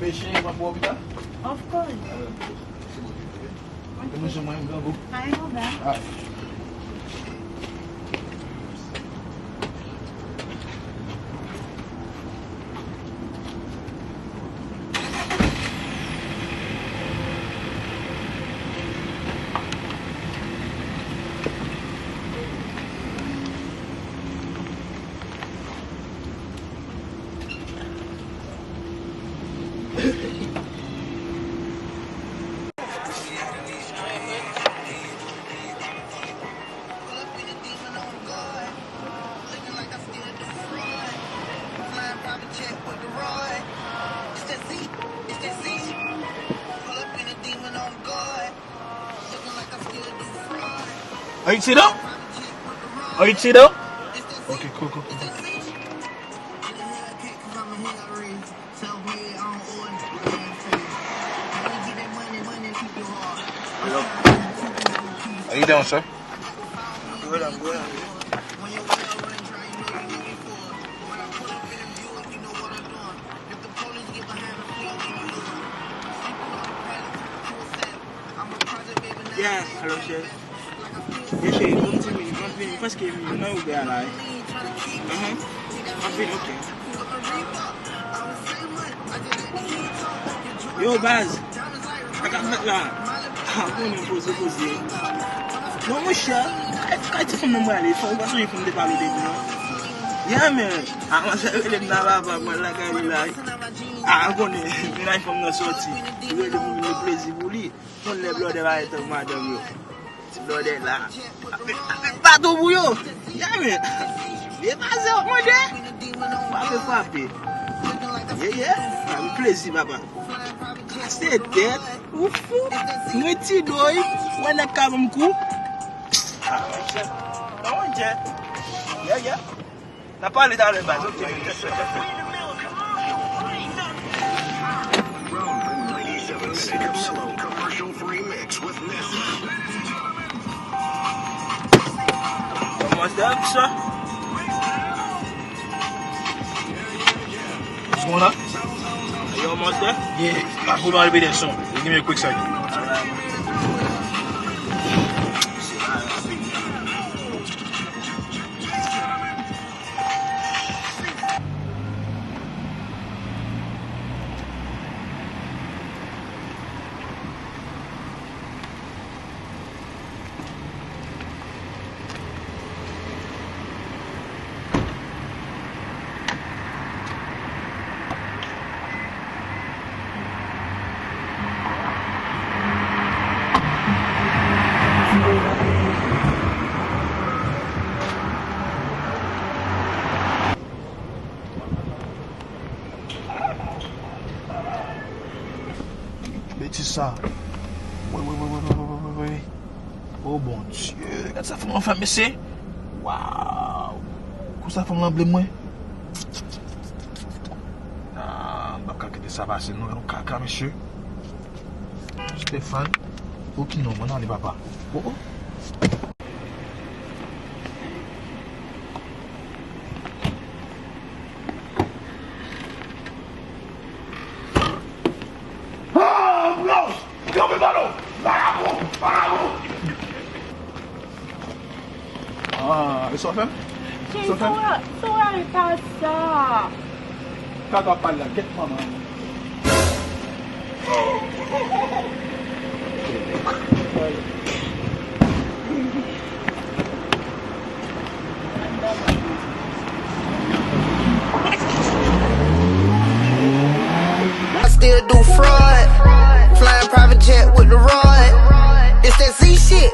mexer em uma boa vida? Of course. Temos uma em Gambu. Hi, hold on. Ah. Are you cheated? Are you cheated? Okay, cool. How you doing, sir? Good, I'm good. Yeah, hello, chef. Yes, chef, come to me. When you first came in, you know you'll be alive. I've been okay. Yo, Baz. I can't make that. I'm going to pose it. No, I'm sure. I can't from the money. So I'm going from the valley, you know. Yeah, man. I'm going to say, I'm going to from the sortie. You really move in the place. You bully. Don't let blood right of my dog. It's blood that la. I'm bad over you. Yeah, man. Yeah, myself, my dad. I'm happy. Yeah. I'm crazy, Baba. I said that. What's he doing when I come cook? Yeah. Na parle dans le bas. Almost done, sir. What's going on? Are you almost there? Yeah, I'm going to be there soon. Just give me a quick second. C'est ça. Oui. Oh bon Dieu. Regarde ça, femme femme, c'est. Waouh. Comment ça, femme l'emblème, moi? Ah, bah, quand ça va, c'est nous, caca, monsieur. Stéphane. Ok, non, maintenant, les papas. Oh. Ah, isso fam? Isso fam? Sorry, passa. Caga palha, get mama. I still do fraud, flying private jet with the rod. It's that Z shit.